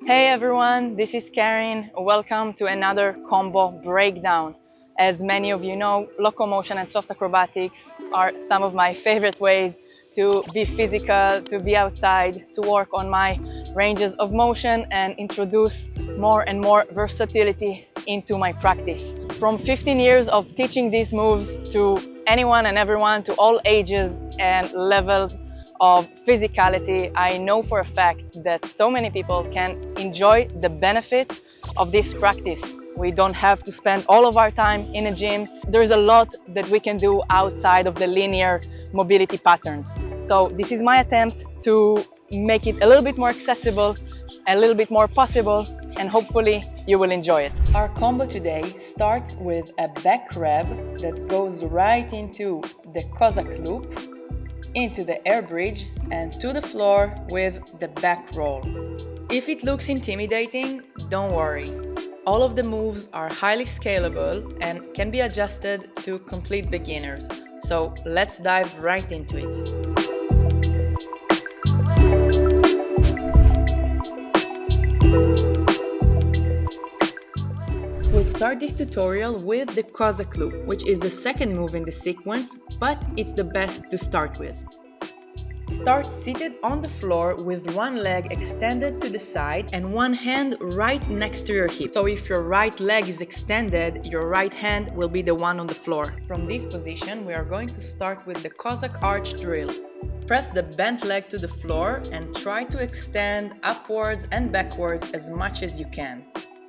Hey everyone, this is Karen. Welcome to another combo breakdown. As many of you know, locomotion and soft acrobatics are some of my favorite ways to be physical, to be outside, to work on my ranges of motion and introduce more and more versatility into my practice. From 15 years of teaching these moves to anyone and everyone, to all ages and levels of physicality, I know for a fact that so many people can enjoy the benefits of this practice. We don't have to spend all of our time in a gym. There is a lot that we can do outside of the linear mobility patterns. So this is my attempt to make it a little bit more accessible, a little bit more possible, and hopefully you will enjoy it. Our combo today starts with a back grab that goes right into the Cossack loop, into the air bridge, and to the floor with the back roll. If it looks intimidating, don't worry. All of the moves are highly scalable and can be adjusted to complete beginners. So let's dive right into it. We'll start this tutorial with the Cossack loop, which is the second move in the sequence, but it's the best to start with. Start seated on the floor with one leg extended to the side and one hand right next to your hip. So if your right leg is extended, your right hand will be the one on the floor. From this position, we are going to start with the Cossack arch drill. Press the bent leg to the floor and try to extend upwards and backwards as much as you can.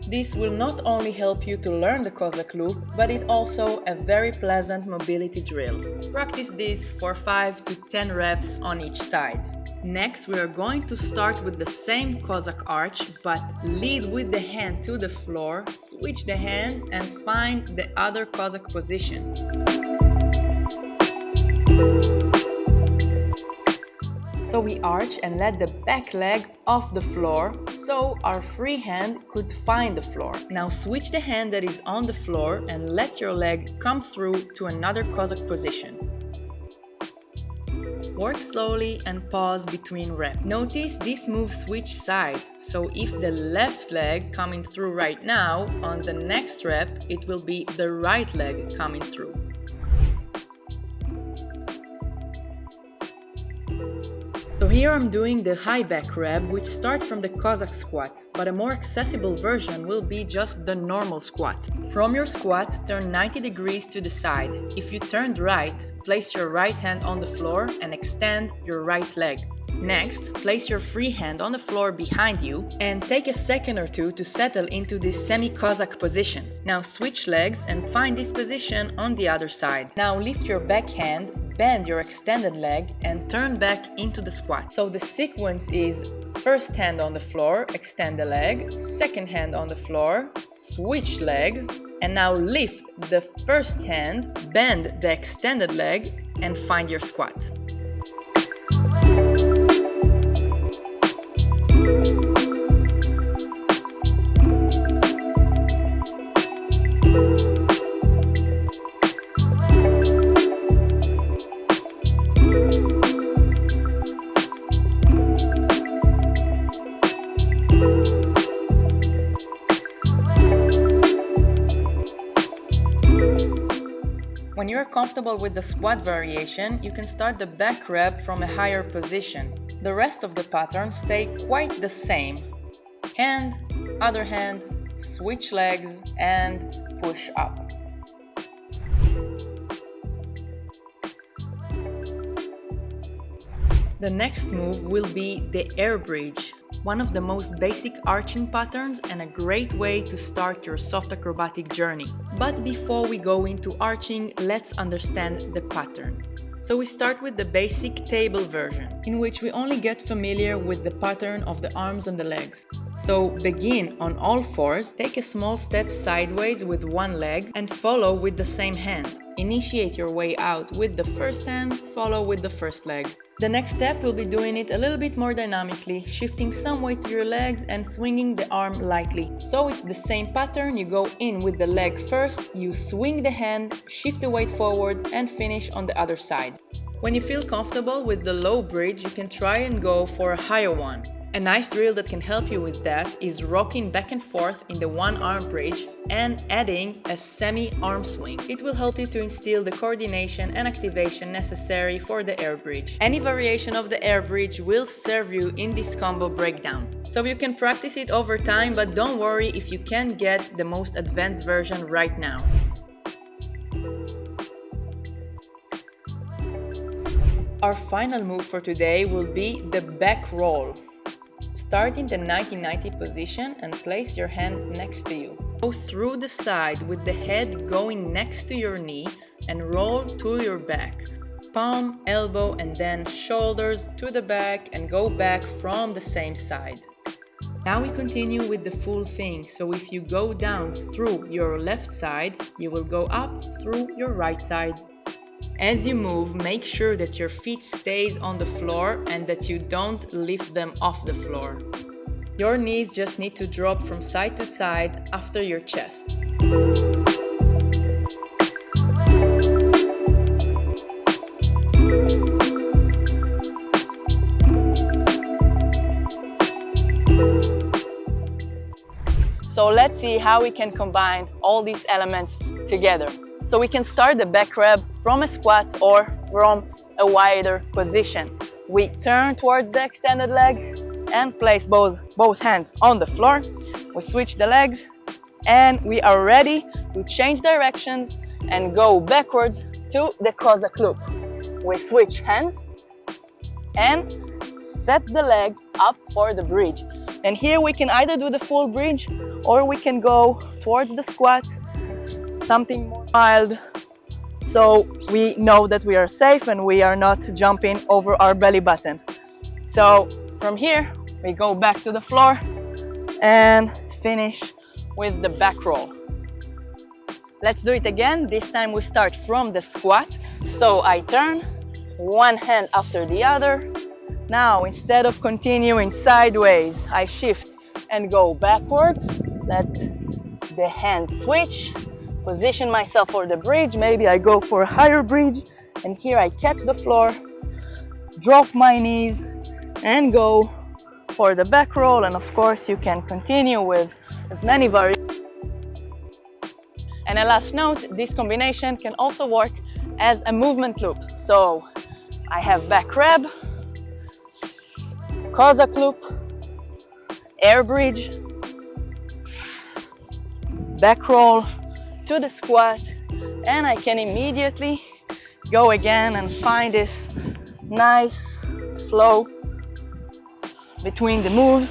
This will not only help you to learn the Cossack loop, but it's also a very pleasant mobility drill. Practice this for 5 to 10 reps on each side. Next, we are going to start with the same Cossack arch, but lead with the hand to the floor, switch the hands and find the other Cossack position. So we arch and let the back leg off the floor so our free hand could find the floor. Now switch the hand that is on the floor and let your leg come through to another Cossack position. Work slowly and pause between reps. Notice this move switch sides, so if the left leg coming through right now, on the next rep it will be the right leg coming through. So here I'm doing the high back grab, which starts from the Cossack squat, but a more accessible version will be just the normal squat. From your squat, turn 90 degrees to the side. If you turned right, place your right hand on the floor and extend your right leg. Next, place your free hand on the floor behind you and take a second or two to settle into this semi-Cossack position. Now switch legs and find this position on the other side. Now lift your back hand, bend your extended leg and turn back into the squat. So the sequence is first hand on the floor, extend the leg, second hand on the floor, switch legs, and now lift the first hand, bend the extended leg and find your squat. When you are comfortable with the squat variation, you can start the back grab from a higher position. The rest of the pattern stay quite the same. Hand, other hand, switch legs and push up. The next move will be the air bridge, one of the most basic arching patterns and a great way to start your soft acrobatic journey. But before we go into arching, let's understand the pattern. So we start with the basic table version, in which we only get familiar with the pattern of the arms and the legs. So begin on all fours, take a small step sideways with one leg and follow with the same hand. Initiate your way out with the first hand, follow with the first leg. The next step will be doing it a little bit more dynamically, shifting some weight to your legs and swinging the arm lightly. So it's the same pattern, you go in with the leg first, you swing the hand, shift the weight forward and finish on the other side. When you feel comfortable with the low bridge, you can try and go for a higher one. A nice drill that can help you with that is rocking back and forth in the one-arm bridge and adding a semi-arm swing. It will help you to instill the coordination and activation necessary for the air bridge. Any variation of the air bridge will serve you in this combo breakdown. So you can practice it over time, but don't worry if you can't get the most advanced version right now. Our final move for today will be the back roll. Start in the 90-90 position and place your hand next to you. Go through the side with the head going next to your knee and roll to your back. Palm, elbow, and then shoulders to the back and go back from the same side. Now we continue with the full thing, so if you go down through your left side, you will go up through your right side. As you move, make sure that your feet stays on the floor and that you don't lift them off the floor. Your knees just need to drop from side to side after your chest. So let's see how we can combine all these elements together. So we can start the back rep from a squat or from a wider position. We turn towards the extended leg and place both hands on the floor. We switch the legs and we are ready to change directions and go backwards to the Cossack loop. We switch hands and set the leg up for the bridge. And here we can either do the full bridge or we can go towards the squat, something more mild, so we know that we are safe and we are not jumping over our belly button. So from here we go back to the floor and finish with the back roll. Let's do it again. This time we start from the squat. So I turn one hand after the other. Now instead of continuing sideways, I shift and go backwards. Let the hands switch. Position myself for the bridge. Maybe I go for a higher bridge, and here I catch the floor, drop my knees, and go for the back roll. And of course, you can continue with as many variations. And a last note, this combination can also work as a movement loop. So I have back rep, Cossack loop, air bridge, back roll to the squat, and I can immediately go again and find this nice flow between the moves.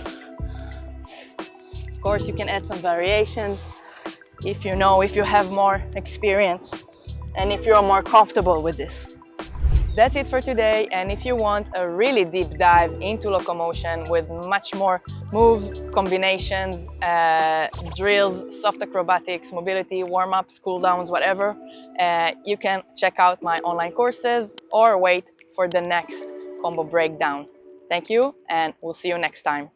Of course, you can add some variations if you have more experience and if you're more comfortable with this. That's it for today, and if you want a really deep dive into locomotion with much more moves, combinations, drills, soft acrobatics, mobility, warm-ups, cool-downs, whatever, you can check out my online courses or wait for the next combo breakdown. Thank you, and we'll see you next time.